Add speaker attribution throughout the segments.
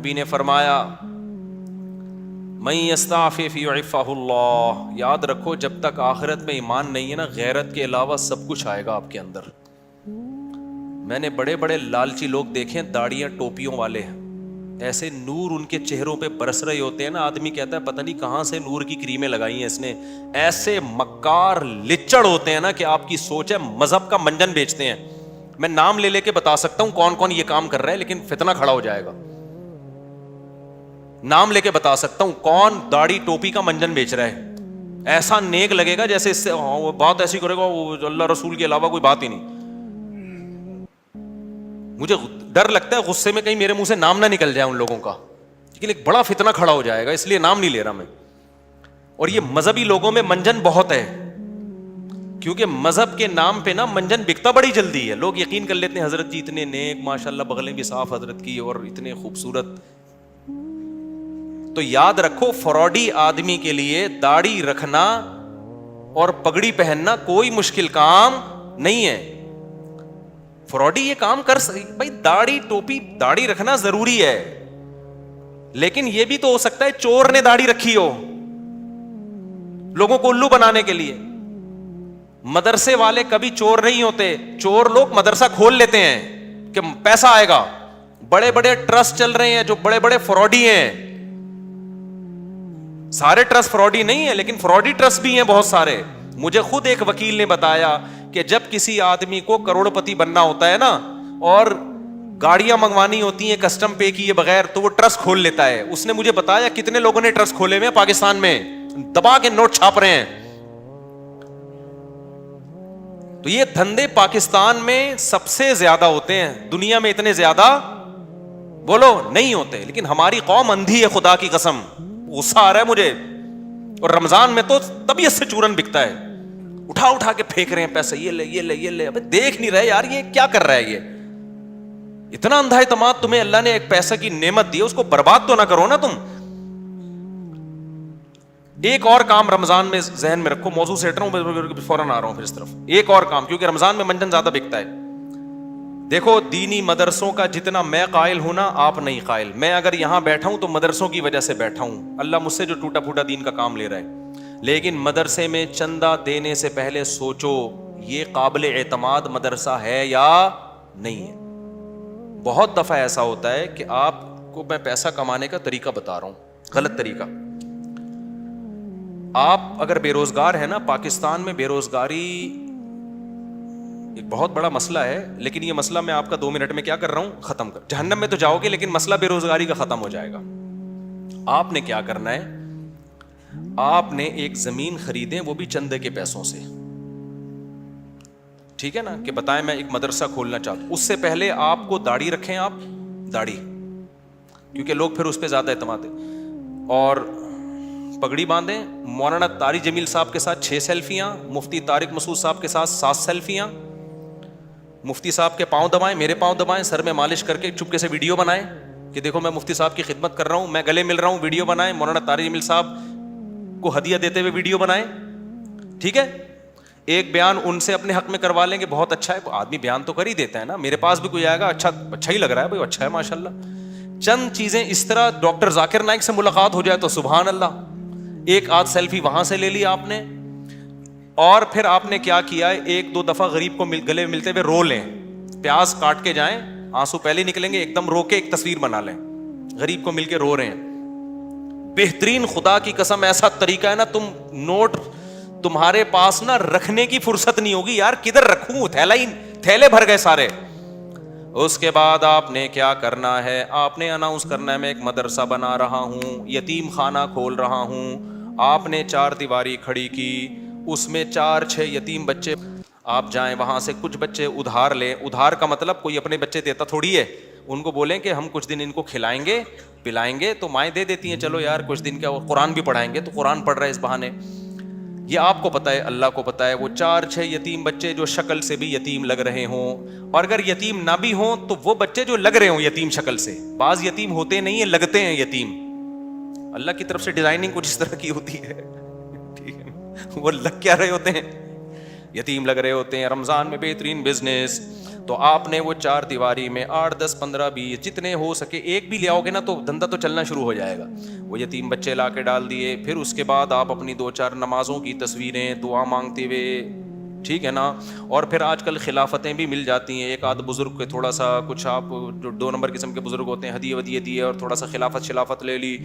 Speaker 1: نبی نے فرمایا من یستعفف یعفہ اللہ. یاد رکھو جب تک آخرت میں ایمان نہیں ہے نا، غیرت کے علاوہ سب کچھ آئے گا آپ کے اندر. میں نے بڑے بڑے لالچی لوگ دیکھے، داڑیاں ٹوپیوں والے، ایسے نور ان کے چہروں پہ برس رہے ہوتے ہیں نا، آدمی کہتا ہے پتہ نہیں کہاں سے نور کی کریمیں لگائی ہیں اس نے. ایسے مکار لچڑ ہوتے ہیں نا کہ آپ کی سوچ ہے مذہب کا منجن بیچتے ہیں. میں نام لے کے بتا سکتا ہوں کون کون یہ کام کر رہا ہے، لیکن فتنہ کھڑا ہو جائے گا. نام لے کے بتا سکتا ہوں کون داڑھی ٹوپی کا منجن بیچ رہا ہے. ایسا نیک لگے گا جیسے اس سے بات ایسی کرے گا وہ اللہ رسول کے علاوہ کوئی بات ہی نہیں. مجھے ڈر لگتا ہے غصے میں کہیں میرے منہ سے نام نہ نکل جائے ان لوگوں کا، لیکن ایک بڑا فتنہ کھڑا ہو جائے گا، اس لیے نام نہیں لے رہا میں. اور یہ مذہبی لوگوں میں منجن بہت ہے، کیونکہ مذہب کے نام پہ نا منجن بکتا بڑی جلدی ہے. لوگ یقین کر لیتے ہیں حضرت جی اتنے نیک، ماشاءاللہ بغلیں بھی صاف حضرت کی اور اتنے خوبصورت. تو یاد رکھو فراڈی آدمی کے لیے داڑھی رکھنا اور پگڑی پہننا کوئی مشکل کام نہیں ہے. فراڈی یہ کام کر بھائی داڑھی ٹوپی داڑھی رکھنا ضروری ہے، لیکن یہ بھی تو ہو سکتا ہے چور نے داڑھی رکھی ہو لوگوں کو الو بنانے کے لیے. مدرسے والے کبھی چور نہیں ہوتے، چور لوگ مدرسہ کھول لیتے ہیں کہ پیسہ آئے گا. بڑے بڑے ٹرسٹ چل رہے ہیں جو بڑے بڑے فراڈی ہیں. سارے ٹرسٹ فراڈی نہیں ہے لیکن فراڈی ٹرسٹ بھی ہیں بہت سارے. مجھے خود ایک وکیل نے بتایا کہ جب کسی آدمی کو کروڑ پتی بننا ہوتا ہے نا اور گاڑیاں منگوانی ہوتی ہیں کسٹم پے کیے بغیر تو وہ ٹرسٹ کھول لیتا ہے. اس نے مجھے بتایا کتنے لوگوں نے ٹرسٹ کھولے ہوئے پاکستان میں، دبا کے نوٹ چھاپ رہے ہیں. تو یہ دھندے پاکستان میں سب سے زیادہ ہوتے ہیں، دنیا میں اتنے زیادہ بولو نہیں ہوتے. لیکن ہماری قوم اندھی ہے خدا کی قسم. غصہ آ رہا ہے مجھے. اور رمضان میں تو طبیعت سے چورن بکتا ہے، اٹھا اٹھا کے پھینک رہے ہیں پیسے، یہ لے یہ لے یہ لے. ابے دیکھ نہیں رہے یار یہ کیا کر رہا ہے. یہ اتنا اندھا اعتماد، تمہیں اللہ نے ایک پیسہ کی نعمت دی، اس کو برباد تو نہ کرو نا تم. ایک اور کام رمضان میں ذہن میں رکھو، موضوع سیٹ رہا ہوں فوراً آ رہا ہوں پھر اس طرف. ایک اور کام، کیونکہ رمضان میں منجن زیادہ بکتا ہے. دیکھو دینی مدرسوں کا جتنا میں قائل ہوں نا آپ نہیں قائل. میں اگر یہاں بیٹھا ہوں تو مدرسوں کی وجہ سے بیٹھا ہوں، اللہ مجھ سے جو ٹوٹا پھوٹا دین کا کام لے رہا ہے. لیکن مدرسے میں چندہ دینے سے پہلے سوچو یہ قابل اعتماد مدرسہ ہے یا نہیں ہے. بہت دفعہ ایسا ہوتا ہے کہ آپ کو میں پیسہ کمانے کا طریقہ بتا رہا ہوں، غلط طریقہ. آپ اگر بے روزگار ہے نا، پاکستان میں بے روزگاری ایک بہت بڑا مسئلہ ہے، لیکن یہ مسئلہ میں آپ کا 2 منٹ میں کیا کر رہا ہوں ختم کر. جہنم میں تو جاؤ گے لیکن مسئلہ بے روزگاری کا ختم ہو جائے گا. آپ نے کیا کرنا ہے، آپ نے ایک زمین خریدیں وہ بھی چندے کے پیسوں سے، ٹھیک ہے نا، کہ بتائیں میں ایک مدرسہ کھولنا چاہتا ہوں. اس سے پہلے آپ کو داڑھی رکھیں، آپ داڑھی، کیونکہ لوگ پھر اس پہ زیادہ اعتماد ہے، اور پگڑی باندھیں. مولانا طارق جمیل صاحب کے ساتھ 6 سیلفیاں، مفتی طارق مسعود صاحب کے ساتھ 7 سیلفیاں. مفتی صاحب کے پاؤں دبائیں، میرے پاؤں دبائیں، سر میں مالش کر کے چپکے سے ویڈیو بنائیں کہ دیکھو میں مفتی صاحب کی خدمت کر رہا ہوں، میں گلے مل رہا ہوں، ویڈیو بنائیں. مولانا طارق جمیل صاحب کو ہدیہ دیتے ہوئے ویڈیو بنائیں، ٹھیک ہے. ایک بیان ان سے اپنے حق میں کروا لیں گے، بہت اچھا ہے. آدمی بیان تو کر ہی دیتا ہے نا، میرے پاس بھی کوئی آئے گا اچھا ہی لگ رہا ہے بھائی، اچھا ہے ماشاءاللہ. چند چیزیں اس طرح، ڈاکٹر ذاکر نائک سے ملاقات ہو جائے تو سبحان اللہ، ایک آدھ سیلفی وہاں سے لے لی آپ نے. اور پھر آپ نے کیا کیا ہے، 1-2 دفعہ غریب کو گلے ملتے ہوئے رو لیں. پیاز کاٹ کے جائیں، آنسو پہلے نکلیں گے، ایک دم رو کے ایک تصویر بنا لیں، غریب کو مل کے رو رہے ہیں. بہترین، خدا کی قسم ایسا طریقہ ہے نا، تم نوٹ تمہارے پاس نا رکھنے کی فرصت نہیں ہوگی یار، کدھر رکھوں، تھیلے بھر گئے سارے. اس کے بعد آپ نے کیا کرنا ہے، آپ نے اناؤنس کرنا ہے میں ایک مدرسہ بنا رہا ہوں، یتیم خانہ کھول رہا ہوں. آپ نے 4 دیواری کھڑی کی، اس میں 4-6 یتیم بچے، آپ جائیں وہاں سے کچھ بچے ادھار لیں. ادھار کا مطلب کوئی اپنے بچے دیتا تھوڑی ہے، ان کو بولیں کہ ہم کچھ دن ان کو کھلائیں گے پلائیں گے، تو مائیں دے دیتی ہیں چلو یار کچھ دن کا، وہ قرآن بھی پڑھائیں گے تو قرآن پڑھ رہے اس بہانے. یہ آپ کو پتہ ہے، اللہ کو پتہ ہے. وہ 4-6 یتیم بچے جو شکل سے بھی یتیم لگ رہے ہوں، اور اگر یتیم نہ بھی ہوں تو وہ بچے جو لگ رہے ہوں یتیم شکل سے، بعض یتیم ہوتے نہیں ہیں، لگتے ہیں یتیم. اللہ کی طرف سے ڈیزائننگ کچھ اس طرح کی ہوتی ہے، ٹھیک ہے، وہ لگ کیا رہے ہوتے ہیں، یتیم لگ رہے ہوتے ہیں. رمضان میں بہترین بزنس، تو آپ نے وہ 4 دیواری میں 8 10 15 20 جتنے ہو سکے ایک بھی لے آؤ گے نا تو دھندا تو چلنا شروع ہو جائے گا. وہ یتیم بچے لا کے ڈال دیے. پھر اس کے بعد آپ اپنی 2-4 نمازوں کی تصویریں دعا مانگتے ہوئے, ٹھیک ہے نا, اور پھر آج کل خلافتیں بھی مل جاتی ہیں, ایک آدھ بزرگ کے تھوڑا سا کچھ آپ جو 2 نمبر قسم کے بزرگ ہوتے ہیں ہدیے ودیے دیے اور تھوڑا سا خلافت لے لی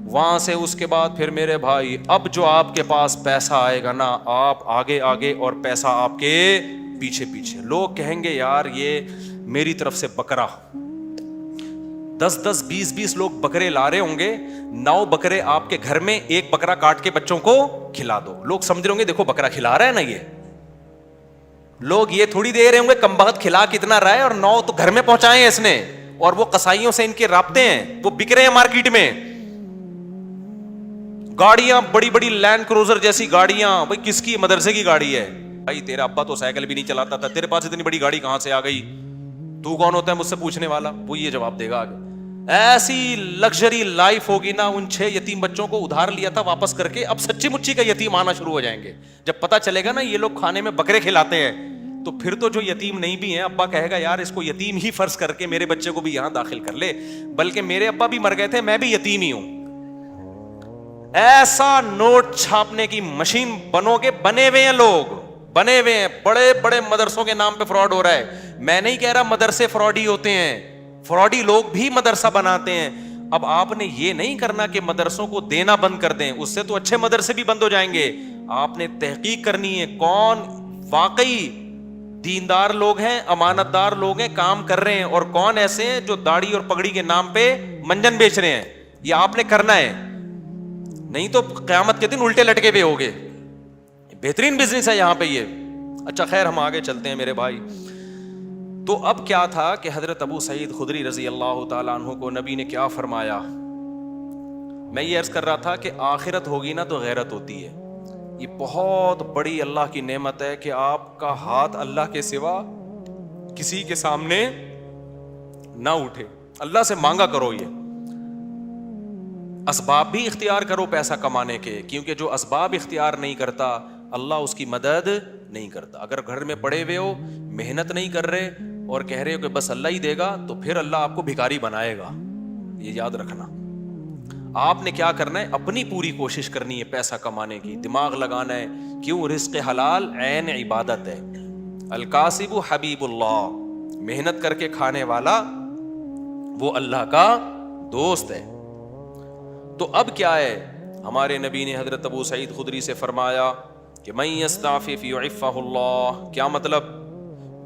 Speaker 1: وہاں سے. اس کے بعد پھر میرے بھائی اب جو آپ کے پاس پیسہ آئے گا نا, آپ آگے آگے اور پیسہ آپ کے پیچھے پیچھے. لوگ کہیں گے یار یہ میری طرف سے بکرا 10 20 لوگ بکرے لا رہے ہوں گے, 9 بکرے آپ کے گھر میں, 1 بکرا کاٹ کے بچوں کو کھلا دو. لوگ سمجھ رہے ہوں گے دیکھو بکرا کھلا رہا ہے نا, یہ لوگ یہ تھوڑی دے رہے ہوں گے کم بخت کھلا کتنا رہا ہے, اور 9 تو گھر میں پہنچائے ہیں اس نے, اور وہ قصائیوں سے ان کے رابطے ہیں, وہ بک رہے ہیں مارکیٹ میں. گاڑیاں بڑی بڑی لینڈ کروزر جیسی گاڑیاں, بھائی کس کی, مدرسے کی گاڑی ہے بھائی, تیرا ابا تو سائیکل بھی نہیں چلاتا تھا, تیرے پاس اتنی بڑی گاڑی کہاں سے آ گئی, تو کون ہوتا ہے مجھ سے پوچھنے والا. وہ یہ جواب دے گا آگے. ایسی لگژری لائف ہوگی نا. ان 6 یتیم بچوں کو ادھار لیا تھا واپس کر کے, اب سچی مچی کا یتیم آنا شروع ہو جائیں گے. جب پتا چلے گا نا یہ لوگ کھانے میں بکرے کھلاتے ہیں تو پھر تو جو یتیم نہیں بھی ہیں, ابا کہے گا یار اس کو یتیم ہی فرض کر کے میرے بچے کو بھی یہاں داخل کر لے, بلکہ میرے ابا بھی مر گئے تھے, میں بھی یتیم ہی ہوں. ایسا نوٹ چھاپنے کی مشین بنو گے, بنے ہوئے ہیں لوگ, بنے ہوئے ہیں. بڑے بڑے مدرسوں کے نام پہ فراڈ ہو رہا ہے. میں نہیں کہہ رہا مدرسے فراڈی ہوتے ہیں, فراڈی لوگ بھی مدرسہ بناتے ہیں. اب آپ نے یہ نہیں کرنا کہ مدرسوں کو دینا بند کر دیں, اس سے تو اچھے مدرسے بھی بند ہو جائیں گے. آپ نے تحقیق کرنی ہے کون واقعی دیندار لوگ ہیں, امانت دار لوگ ہیں, کام کر رہے ہیں, اور کون ایسے ہیں جو داڑھی اور پگڑی کے نام پہ منجن بیچ رہے ہیں. یہ آپ نے کرنا ہے, نہیں تو قیامت کے دن الٹے لٹکے ہوئے ہوگے. بہترین بزنس ہے یہاں پہ یہ. اچھا خیر ہم آگے چلتے ہیں میرے بھائی. تو اب کیا تھا کہ حضرت ابو سعید خدری رضی اللہ تعالیٰ عنہ کو نبی نے کیا فرمایا. میں یہ عرض کر رہا تھا کہ آخرت ہوگی نا تو غیرت ہوتی ہے. یہ بہت بڑی اللہ کی نعمت ہے کہ آپ کا ہاتھ اللہ کے سوا کسی کے سامنے نہ اٹھے. اللہ سے مانگا کرو, یہ اسباب بھی اختیار کرو پیسہ کمانے کے, کیونکہ جو اسباب اختیار نہیں کرتا اللہ اس کی مدد نہیں کرتا. اگر گھر میں پڑے ہوئے ہو, محنت نہیں کر رہے اور کہہ رہے ہو کہ بس اللہ ہی دے گا, تو پھر اللہ آپ کو بھکاری بنائے گا. یہ یاد رکھنا. آپ نے کیا کرنا ہے, اپنی پوری کوشش کرنی ہے پیسہ کمانے کی, دماغ لگانا ہے. کیوں؟ رزق حلال عین عبادت ہے. الکاسب حبیب اللہ, محنت کر کے کھانے والا وہ اللہ کا دوست ہے. تو اب کیا ہے, ہمارے نبی نے حضرت ابو سعید خدری سے فرمایا کہ من یستعفف یعفہ اللہ. کیا مطلب؟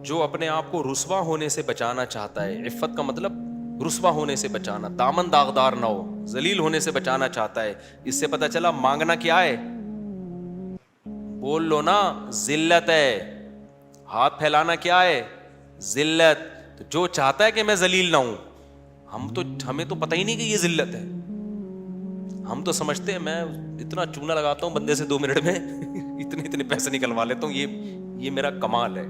Speaker 1: جو اپنے آپ کو رسوا ہونے سے بچانا چاہتا ہے, عفت کا مطلب رسوا ہونے سے بچانا, دامن داغدار نہ ہو, ذلیل ہونے سے بچانا چاہتا ہے. اس سے پتہ چلا مانگنا کیا ہے, بول لو نا, ذلت ہے. ہاتھ پھیلانا کیا ہے, ذلت. تو جو چاہتا ہے کہ میں ذلیل نہ ہوں, ہمیں تو پتہ ہی نہیں کہ یہ ذلت ہے. ہم تو سمجھتے ہیں میں اتنا چونا لگاتا ہوں بندے سے 2 منٹ میں اتنے پیسے نکلوا لیتا ہوں, یہ میرا کمال ہے.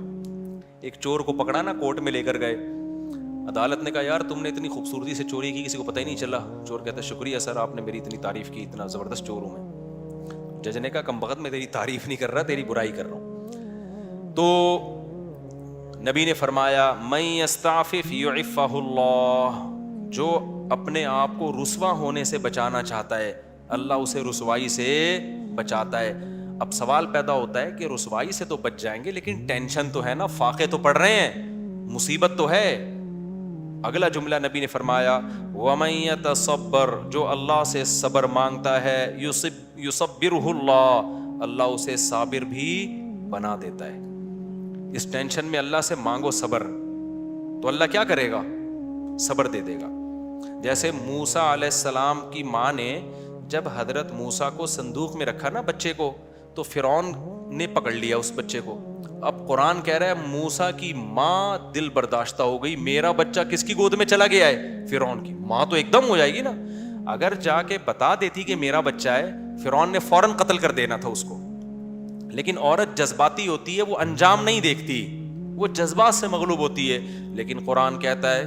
Speaker 1: ایک چور کو پکڑا نا, کورٹ میں لے کر گئے, عدالت نے کہا یار تم نے اتنی خوبصورتی سے چوری کی کسی کو پتہ ہی نہیں چلا. چور کہتا ہے شکریہ سر, آپ نے میری اتنی تعریف کی, اتنا زبردست چور ہوں میں. جج نے کہا کم بخت میں تیری تعریف نہیں کر رہا, تیری برائی کر رہا ہوں. تو نبی نے فرمایا من یستعفف یعفہ اللہ, جو اپنے آپ کو رسوا ہونے سے بچانا چاہتا ہے اللہ اسے رسوائی سے بچاتا ہے. اب سوال پیدا ہوتا ہے کہ رسوائی سے تو بچ جائیں گے, لیکن ٹینشن تو ہے نا, فاقے تو پڑ رہے ہیں, مصیبت تو ہے. اگلا جملہ نبی نے فرمایا وَمَن يَتَصَبَّرْ, جو اللہ سے صبر مانگتا ہے, يُصَبِّرْهُ اللہ, اللہ اسے صابر بھی بنا دیتا ہے. اس ٹینشن میں اللہ سے مانگو صبر, تو اللہ کیا کرے گا, صبر دے دے گا. جیسے موسیٰ علیہ السلام کی ماں نے جب حضرت موسیٰ کو صندوق میں رکھا نا بچے کو, تو فرعون نے پکڑ لیا اس بچے کو. اب قرآن کہہ رہا ہے موسیٰ کی ماں دل برداشتہ ہو گئی, میرا بچہ کس کی گود میں چلا گیا ہے, فرعون کی. ماں تو ایک دم ہو جائے گی نا. اگر جا کے بتا دیتی کہ میرا بچہ ہے, فرعون نے فوراً قتل کر دینا تھا اس کو. لیکن عورت جذباتی ہوتی ہے, وہ انجام نہیں دیکھتی, وہ جذبات سے مغلوب ہوتی ہے. لیکن قرآن کہتا ہے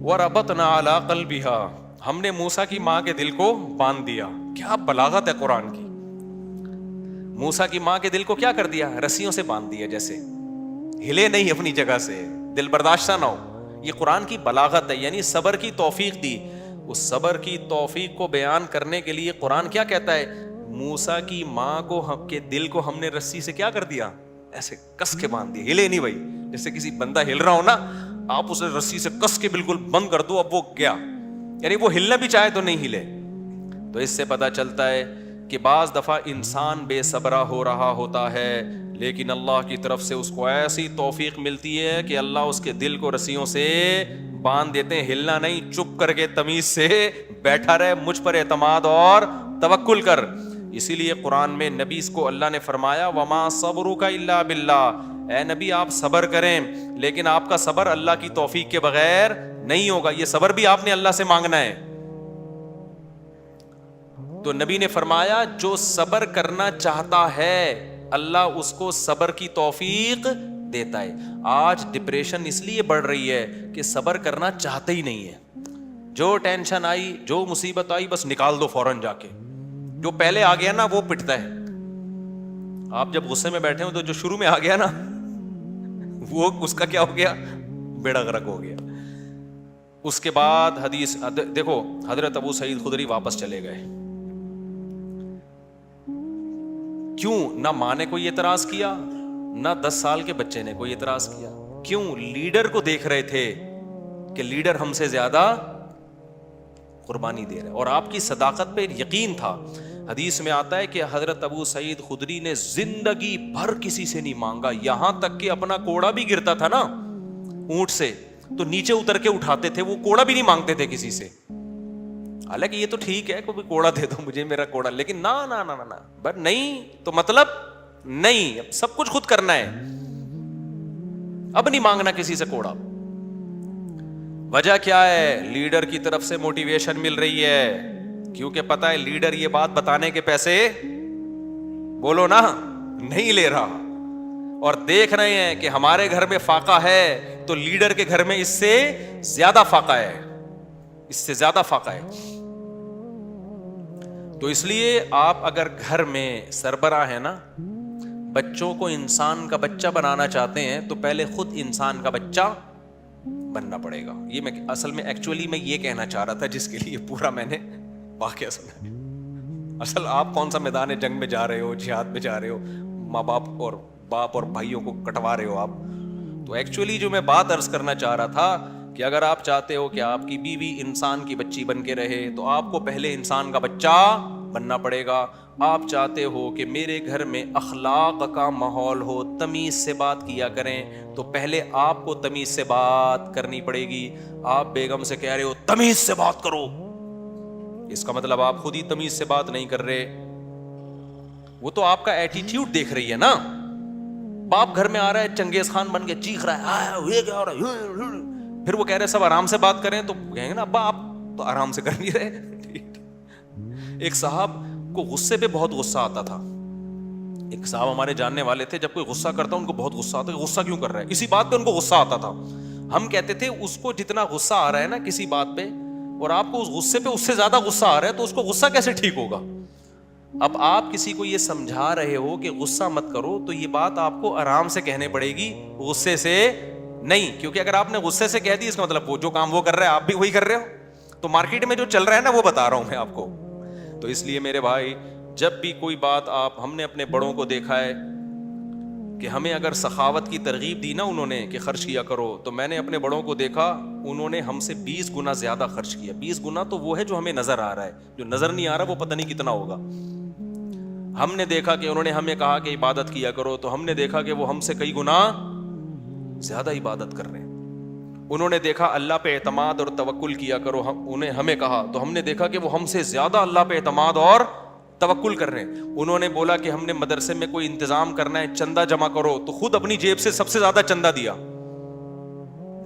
Speaker 1: وَرَبَطْنَا عَلَىٰ قَلْبِهَا, ہم نے موسیٰ کی ماں کے دل کو باندھ دیا. کیا بلاغت ہے قرآن کی. موسیٰ کی ماں کے دل کو کیا کر دیا؟ رسیوں سے باندھ دیا، جیسے ہلے نہیں اپنی جگہ سے، دل برداشتہ نہ ہو۔ یہ قرآن کی بلاغت ہے، یعنی صبر کی توفیق دی۔ اس صبر کی توفیق کو بیان کرنے کے لیے قرآن کیا کہتا ہے؟ موسیٰ کی ماں کو کے دل کو ہم نے رسی سے کیا کر دیا؟ ایسے کس کے باندھ دیا، ہلے نہیں بھائی۔ جیسے کسی بندہ ہل رہا ہو نا، آپ اسے رسی سے کس کے بالکل بند کر دو، اب وہ گیا، یعنی وہ ہلنا بھی چاہے تو نہیں ہلے۔ تو اس سے پتہ چلتا ہے کہ بعض دفعہ انسان بے صبرا ہو رہا ہوتا ہے، لیکن اللہ کی طرف سے اس کو ایسی توفیق ملتی ہے کہ اللہ اس کے دل کو رسیوں سے باندھ دیتے ہیں، ہلنا نہیں، چپ کر کے تمیز سے بیٹھا رہے، مجھ پر اعتماد اور توکل کر۔ اسی لیے قرآن میں نبی کو اللہ نے فرمایا وما صبرک الا باللہ، اے نبی آپ صبر کریں، لیکن آپ کا صبر اللہ کی توفیق کے بغیر نہیں ہوگا، یہ صبر بھی آپ نے اللہ سے مانگنا ہے۔ تو نبی نے فرمایا جو صبر کرنا چاہتا ہے اللہ اس کو صبر کی توفیق دیتا ہے۔ آج ڈپریشن اس لیے بڑھ رہی ہے کہ صبر کرنا چاہتے ہی نہیں ہے، جو ٹینشن آئی، جو مصیبت آئی، بس نکال دو فوراً جا کے، جو پہلے آ گیا نا وہ پٹتا ہے۔ آپ جب غصے میں بیٹھے ہو تو جو شروع میں آ گیا نا وہ اس کا کیا ہو گیا؟ بیڑا غرق ہو گیا۔ اس کے بعد حدیث دیکھو، حضرت ابو سعید خدری واپس چلے گئے، کیوں؟ نہ ماں نے کوئی اعتراض کیا، نہ 10 سال کے بچے نے کوئی اعتراض کیا۔ کیوں؟ لیڈر کو دیکھ رہے تھے کہ لیڈر ہم سے زیادہ قربانی دے رہے، اور آپ کی صداقت پہ یقین تھا۔ حدیث میں آتا ہے کہ حضرت ابو سعید خدری نے زندگی بھر کسی سے نہیں مانگا، یہاں تک کہ اپنا کوڑا بھی گرتا تھا نا اونٹ سے تو نیچے اتر کے اٹھاتے تھے، وہ کوڑا بھی نہیں مانگتے تھے کسی سے۔ حالانکہ یہ تو ٹھیک ہے کوئی کوڑا دے دو مجھے میرا کوڑا، لیکن نہ نہ نہ نہ بٹ نہیں تو مطلب نہیں، اب سب کچھ خود کرنا ہے، اب نہیں مانگنا کسی سے کوڑا۔ وجہ کیا ہے؟ لیڈر کی طرف سے موٹیویشن مل رہی ہے، کیونکہ پتہ ہے لیڈر یہ بات بتانے کے پیسے بولو نا نہیں لے رہا، اور دیکھ رہے ہیں کہ ہمارے گھر میں فاقہ ہے تو لیڈر کے گھر میں اس سے زیادہ فاقہ ہے، اس سے زیادہ فاقہ ہے۔ تو اس لیے آپ اگر گھر میں سربراہ ہیں نا، بچوں کو انسان کا بچہ بنانا چاہتے ہیں تو پہلے خود انسان کا بچہ بننا پڑے گا۔ یہ میں اصل میں ایکچولی میں یہ کہنا چاہ رہا تھا، جس کے لیے پورا میں نے واقعہ سنا۔ اصل آپ کون سا میدان جنگ میں جا رہے ہو، جہاد میں جا رہے ہو، ماں باپ اور بھائیوں کو کٹوا رہے ہو آپ۔ تو ایکچولی جو میں بات عرض کرنا چاہ رہا تھا کہ اگر آپ چاہتے ہو کہ آپ کی بیوی انسان کی بچی بن کے رہے تو آپ کو پہلے انسان کا بچہ بننا پڑے گا۔ آپ چاہتے ہو کہ میرے گھر میں اخلاق کا ماحول ہو، تمیز سے بات کیا کریں، تو پہلے آپ کو تمیز سے بات کرنی پڑے گی۔ آپ بیگم سے کہہ رہے ہو تمیز سے بات کرو، اس کا مطلب آپ خود ہی تمیز سے بات نہیں کر رہے، وہ تو آپ کا ایٹیٹیوڈ دیکھ رہی ہے نا۔ باپ گھر میں آ رہا ہے چنگیز خان بن کے چیخ رہا ہے یہ کیا ہو رہا ہے، پھر وہ کہہ رہے سب آرام سے بات کریں، تو کہیں گے نا ابا آپ تو آرام سے کر نہیں رہے۔ ایک صاحب کو غصے پہ بہت غصہ آتا تھا، ایک صاحب ہمارے جاننے والے تھے، جب کوئی غصہ کرتا ان کو بہت غصہ آتا، غصہ کیوں کر رہا ہے، اسی بات پہ ان کو غصہ آتا تھا۔ ہم کہتے تھے اس کو جتنا غصہ آ رہا ہے نا کسی بات پہ، اور آپ کو اس غصے پہ اس سے زیادہ غصہ آ رہا ہے، تو اس کو غصہ کیسے ٹھیک ہوگا؟ اب آپ کسی کو یہ سمجھا رہے ہو کہ غصہ مت کرو، تو یہ بات آپ کو آرام سے کہنے پڑے گی، غصے سے نہیں، کیونکہ اگر آپ نے غصے سے کہہ دی اس کا مطلب وہ جو کام وہ کر رہے ہیں آپ بھی وہی کر رہے ہو۔ تو مارکیٹ میں جو چل رہا ہے نا وہ بتا رہا ہوں میں آپ کو۔ تو اس لیے میرے بھائی، جب بھی کوئی بات ہم نے اپنے بڑوں کو دیکھا ہے کہ ہمیں اگر سخاوت کی ترغیب دی نا انہوں نے کہ خرچ کیا کرو، تو میں نے اپنے بڑوں کو دیکھا انہوں نے ہم سے 20 گنا زیادہ خرچ کیا۔ 20 گنا تو وہ ہے جو ہمیں نظر آ رہا ہے، جو نظر نہیں آ رہا وہ پتہ نہیں کتنا ہوگا۔ ہم نے دیکھا کہ انہوں نے ہمیں کہا کہ عبادت کیا کرو، تو ہم نے دیکھا کہ وہ ہم سے کئی گنا زیادہ عبادت کر رہے ہیں۔ انہوں نے دیکھا اللہ پہ اعتماد اور توکل کیا کرو، انہیں ہمیں کہا تو ہم نے دیکھا کہ وہ ہم سے زیادہ اللہ پہ اعتماد اور توکل کر رہے ہیں۔ انہوں نے بولا کہ ہم نے مدرسے میں کوئی انتظام کرنا ہے، چندہ جمع کرو، تو خود اپنی جیب سے سب سے زیادہ چندہ دیا۔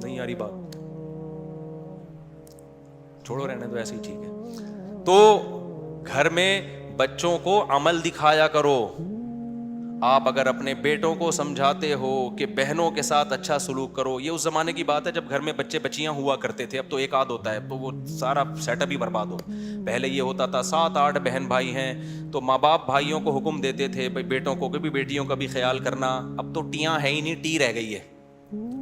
Speaker 1: نہیں آ رہی بات، چھوڑو رہنے دو، ایسے ہی ٹھیک ہے۔ تو گھر میں بچوں کو عمل دکھایا کرو، آپ اگر اپنے بیٹوں کو سمجھاتے ہو کہ بہنوں کے ساتھ اچھا سلوک کرو, یہ اس زمانے کی بات ہے جب گھر میں بچے بچیاں ہوا کرتے تھے, اب تو ایک آدھ ہوتا ہے تو وہ سارا سیٹ اپ ہی برباد ہو. پہلے یہ ہوتا تھا 7-8 بہن بھائی ہیں تو ماں باپ بھائیوں کو حکم دیتے تھے بھائی بیٹوں کو بھی بیٹیوں کا بھی خیال کرنا. اب تو ٹیاں ہے ہی نہیں, ٹی رہ گئی ہے,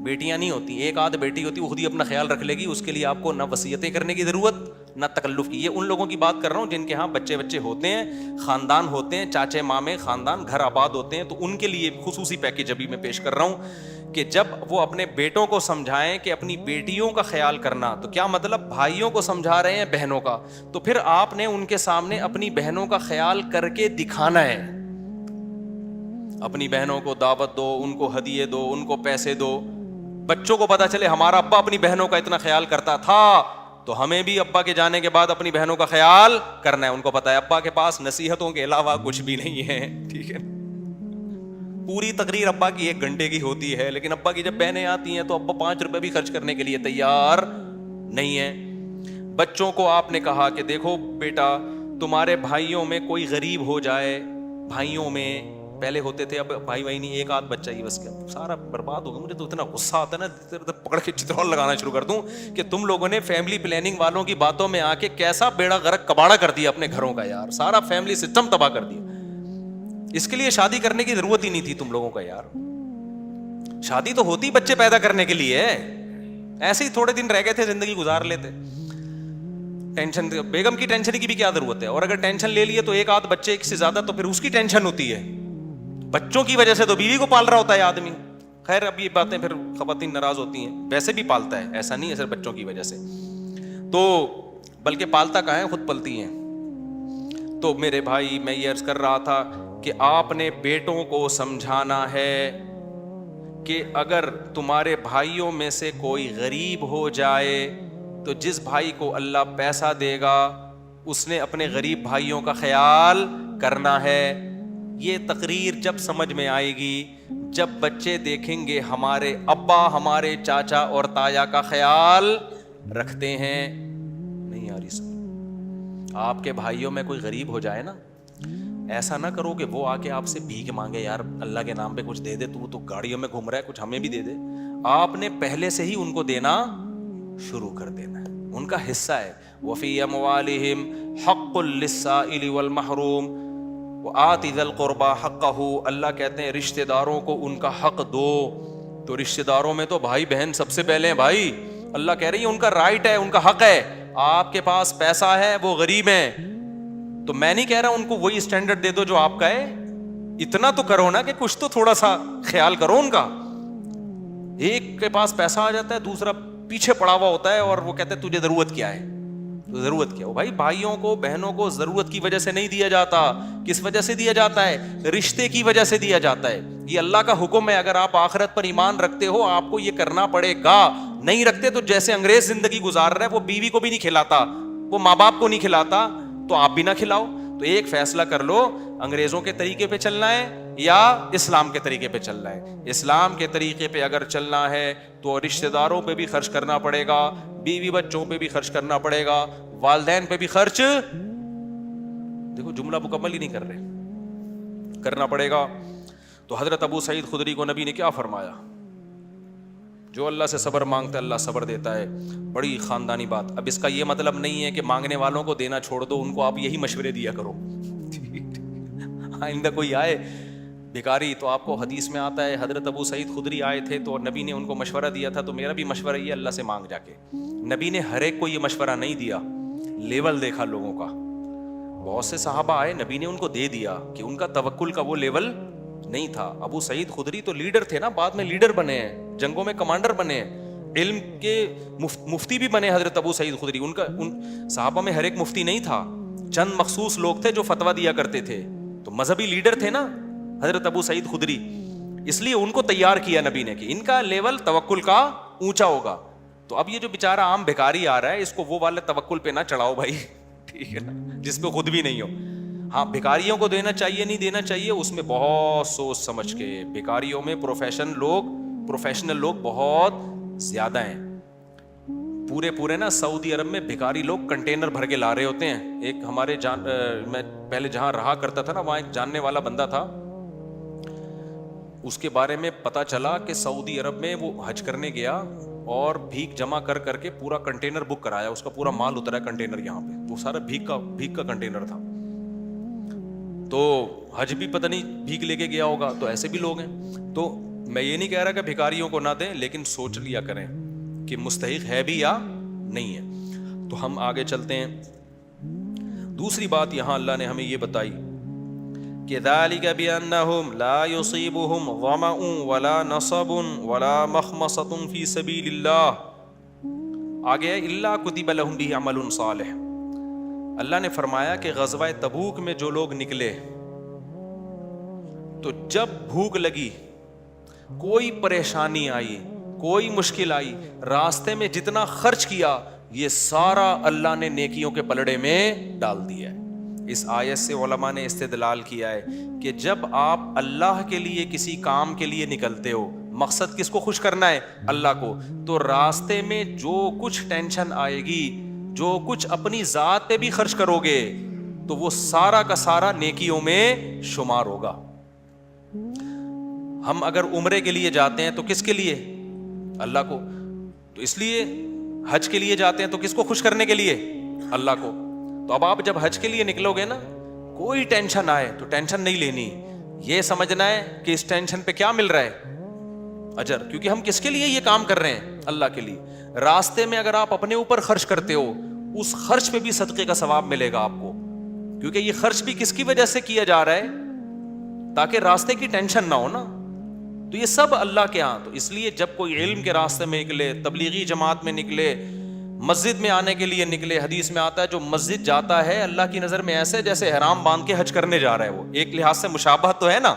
Speaker 1: بیٹیاں نہیں ہوتی, ایک آدھ بیٹی ہوتی, وہ خود ہی اپنا خیال رکھ لے گی, اس کے لیے آپ کو نہ وصیتیں کرنے کی ضرورت نہ تکلف کی. یہ ان لوگوں کی بات کر رہا ہوں جن کے ہاں بچے ہوتے ہیں, خاندان ہوتے ہیں, چاچے مامے خاندان گھر آباد ہوتے ہیں, تو ان کے لیے خصوصی پیکیج ابھی میں پیش کر رہا ہوں کہ جب وہ اپنے بیٹوں کو سمجھائیں کہ اپنی بیٹیوں کا خیال کرنا, تو کیا مطلب بھائیوں کو سمجھا رہے ہیں بہنوں کا, تو پھر آپ نے ان کے سامنے اپنی بہنوں کا خیال کر کے دکھانا ہے. اپنی بہنوں کو دعوت دو, ان کو ہدیے دو, ان کو پیسے دو, بچوں کو پتا چلے ہمارا ابا اپنی بہنوں کا اتنا خیال کرتا تھا تو ہمیں بھی ابا کے جانے کے بعد اپنی بہنوں کا خیال کرنا ہے. ان کو پتا ہے ابا کے پاس نصیحتوں کے علاوہ کچھ بھی نہیں ہے, ٹھیک ہے, پوری تقریر ابا کی 1 گھنٹے کی ہوتی ہے, لیکن ابا کی جب بہنیں آتی ہیں تو ابا 5 روپے بھی خرچ کرنے کے لیے تیار نہیں ہے. بچوں کو آپ نے کہا کہ دیکھو بیٹا, تمہارے بھائیوں میں کوئی غریب ہو جائے, بھائیوں میں پہلے ہوتے تھے, اب بھائی نہیں, ایک آدھ بچہ ہی بس, کیا سارا برباد ہوگا. مجھے تو اتنا غصہ آتا ہے نا, پکڑ کے چترول لگانا شروع کر دوں کہ تم لوگوں نے فیملی پلاننگ والوں کی باتوں میں آ کے کیسا بیڑا غرق کباڑا کر دیا اپنے گھروں کا یار, سارا فیملی سسٹم تباہ کر دیا. اس کے لیے شادی کرنے کی ضرورت ہی نہیں تھی تم لوگوں کا یار. شادی تو ہوتی بچے پیدا کرنے کے لیے, ایسے ہی تھوڑے دن رہ گئے تھے زندگی گزار لیتے. ٹینشن, بیگم کی ٹینشن کی بھی کیا ضرورت ہے, اور اگر ٹینشن لے لیے تو ایک آدھ بچے ایک سے زیادہ تو پھر اس کی ٹینشن ہوتی ہے. بچوں کی وجہ سے تو بیوی کو پال رہا ہوتا ہے آدمی. خیر اب یہ باتیں پھر خواتین ناراض ہوتی ہیں, ویسے بھی پالتا ہے, ایسا نہیں ہے صرف بچوں کی وجہ سے, تو بلکہ پالتا کہاں ہے, خود پلتی ہیں. تو میرے بھائی میں یہ عرض کر رہا تھا کہ آپ نے بیٹوں کو سمجھانا ہے کہ اگر تمہارے بھائیوں میں سے کوئی غریب ہو جائے تو جس بھائی کو اللہ پیسہ دے گا اس نے اپنے غریب بھائیوں کا خیال کرنا ہے. یہ تقریر جب سمجھ میں آئے گی جب بچے دیکھیں گے ہمارے ابا ہمارے چاچا اور تایا کا خیال رکھتے ہیں. نہیں آ رہی سمجھ. آپ کے بھائیوں میں کوئی غریب ہو جائے نا, ایسا نہ کرو کہ وہ آ کے آپ سے بھیک مانگے, یار اللہ کے نام پہ کچھ دے دے, تو گاڑیوں میں گھوم رہا ہے, کچھ ہمیں بھی دے دے. آپ نے پہلے سے ہی ان کو دینا شروع کر دینا ہے, ان کا حصہ ہے. وفی اموالہم حق للسائل والمحروم وآت ذی القربى حقہ. اللہ کہتے ہیں رشتہ داروں کو ان کا حق دو. تو رشتہ داروں میں تو بھائی بہن سب سے پہلے ہیں بھائی. اللہ کہہ رہی ہے ان کا رائٹ ہے, ان کا حق ہے. آپ کے پاس پیسہ ہے, وہ غریب ہیں, تو میں نہیں کہہ رہا ان کو وہی اسٹینڈرڈ دے دو جو آپ کا ہے, اتنا تو کرو نا کہ کچھ تو تھوڑا سا خیال کرو ان کا. ایک کے پاس پیسہ آ جاتا ہے, دوسرا پیچھے پڑا ہوا ہوتا ہے اور وہ کہتے ہیں تجھے ضرورت کیا ہے, تو ضرورت کیا ہو بھائی. بھائیوں کو بہنوں کو ضرورت کی وجہ سے نہیں دیا جاتا. کس وجہ سے دیا جاتا ہے؟ رشتے کی وجہ سے دیا جاتا ہے. یہ اللہ کا حکم ہے. اگر آپ آخرت پر ایمان رکھتے ہو آپ کو یہ کرنا پڑے گا. نہیں رکھتے تو جیسے انگریز زندگی گزار رہا ہے, وہ بیوی کو بھی نہیں کھلاتا, وہ ماں باپ کو نہیں کھلاتا, تو آپ بھی نہ کھلاؤ. تو ایک فیصلہ کر لو, انگریزوں کے طریقے پہ چلنا ہے یا اسلام کے طریقے پہ چلنا ہے. اسلام کے طریقے پہ اگر چلنا ہے تو رشتہ داروں پہ بھی خرچ کرنا پڑے گا, بیوی بچوں پہ بھی خرچ کرنا پڑے گا, والدین پہ بھی خرچ, دیکھو جملہ مکمل ہی نہیں کر رہے, کرنا پڑے گا. تو حضرت ابو سعید خدری کو نبی نے کیا فرمایا؟ جو اللہ سے صبر مانگتا ہے اللہ صبر دیتا ہے. بڑی خاندانی بات. اب اس کا یہ مطلب نہیں ہے کہ مانگنے والوں کو دینا چھوڑ دو, ان کو آپ یہی مشورے دیا کرو. آئندہ کوئی آئے بھکاری تو آپ کو حدیث میں آتا ہے حضرت ابو سعید خدری آئے تھے تو نبی نے ان کو مشورہ دیا تھا, تو میرا بھی مشورہ یہ اللہ سے مانگ جا کے. نبی نے ہر ایک کو یہ مشورہ نہیں دیا, لیول دیکھا لوگوں کا. بہت سے صحابہ آئے, نبی نے ان کو دے دیا کہ ان کا توکل کا وہ لیول نہیں تھا. ابو سعید خدری تو لیڈر تھے نا, بعد میں لیڈر بنے ہیں, جنگوں میں کمانڈر بنے ہیں, علم کے مفتی بھی بنے حضرت ابو سعید خدری. ان صحابہ میں ہر ایک مفتی نہیں تھا, چند مخصوص لوگ تھے جو فتویٰ دیا کرتے تھے. تو مذہبی لیڈر تھے نا حضرت ابو سعید خدری, اس لیے ان کو تیار کیا نبی نے کہ ان کا لیول توکل کا اونچا ہوگا. تو اب یہ جو بیچارہ عام بھکاری آ رہا ہے, اس کو وہ والے توکل پہ نہ چڑھاؤ بھائی, ٹھیک ہے نا, جس پہ خود بھی نہیں ہو. ہاں بھکاریوں کو دینا چاہیے نہیں دینا چاہیے, اس میں بہت سوچ سمجھ کے. بھکاریوں میں پروفیشنل لوگ بہت زیادہ ہیں. پورے نا سعودی عرب میں بھکاری لوگ کنٹینر بھر کے لا رہے ہوتے ہیں. ایک ہمارے میں پہلے جہاں رہا کرتا تھا نا, وہاں ایک جاننے والا بندہ تھا, اس کے بارے میں پتا چلا کہ سعودی عرب میں وہ حج کرنے گیا اور بھیک جمع کر کر کے پورا کنٹینر بک کرایا, اس کا پورا مال اترا کنٹینر یہاں پہ, وہ سارا بھیک کا کنٹینر تھا. تو حج بھی پتہ نہیں بھیک لے کے گیا ہوگا, تو ایسے بھی لوگ ہیں. تو میں یہ نہیں کہہ رہا کہ بھکاریوں کو نہ دیں, لیکن سوچ لیا کریں کہ مستحق ہے بھی یا نہیں ہے. تو ہم آگے چلتے ہیں. دوسری بات یہاں اللہ نے ہمیں یہ بتائی کہ ذالک بانہم لا یصیبہم ظمأ ولا نصب ولا مخمصۃ فی سبیل اللہ. آگے الا کتب لہم بہ عمل صالح. اللہ نے فرمایا کہ غزوہ تبوک میں جو لوگ نکلے تو جب بھوک لگی, کوئی پریشانی آئی, کوئی مشکل آئی, راستے میں جتنا خرچ کیا یہ سارا اللہ نے نیکیوں کے پلڑے میں ڈال دیا ہے. اس آیت سے علماء نے استدلال کیا ہے کہ جب آپ اللہ کے لیے کسی کام کے لیے نکلتے ہو, مقصد کس کو خوش کرنا ہے؟ اللہ کو, تو راستے میں جو کچھ ٹینشن آئے گی, جو کچھ اپنی ذات پہ بھی خرچ کرو گے, تو وہ سارا کا سارا نیکیوں میں شمار ہوگا. ہم اگر عمرے کے لیے جاتے ہیں تو کس کے لیے؟ اللہ کو. تو اس لیے حج کے لیے جاتے ہیں تو کس کو خوش کرنے کے لیے؟ اللہ کو. تو اب آپ جب حج کے لیے نکلو گے نا, کوئی ٹینشن آئے تو ٹینشن نہیں لینی, یہ سمجھنا ہے کہ اس ٹینشن پہ کیا مل رہا ہے؟ اجر. کیونکہ ہم کس کے لیے یہ کام کر رہے ہیں؟ اللہ کے لیے. راستے میں اگر آپ اپنے اوپر خرچ کرتے ہو, اس خرچ پہ بھی صدقے کا ثواب ملے گا آپ کو, کیونکہ یہ خرچ بھی کس کی وجہ سے کیا جا رہا ہے؟ تاکہ راستے کی ٹینشن نہ ہو نا. تو یہ سب اللہ کے ہاں. تو اس لیے جب کوئی علم کے راستے میں نکلے, تبلیغی جماعت میں نکلے, مسجد میں آنے کے لیے نکلے, حدیث میں آتا ہے جو مسجد جاتا ہے اللہ کی نظر میں ایسے جیسے احرام باندھ کے حج کرنے جا رہا ہے. وہ ایک لحاظ سے مشابہت تو ہے نا.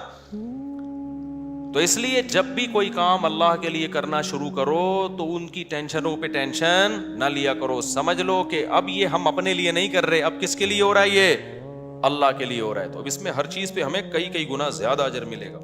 Speaker 1: تو اس لیے جب بھی کوئی کام اللہ کے لیے کرنا شروع کرو تو ان کی ٹینشنوں پہ ٹینشن نہ لیا کرو. سمجھ لو کہ اب یہ ہم اپنے لیے نہیں کر رہے, اب کس کے لیے ہو رہا ہے؟ یہ اللہ کے لیے ہو رہا ہے. تو اب اس میں ہر چیز پہ ہمیں کئی گنا زیادہ اجر ملے گا.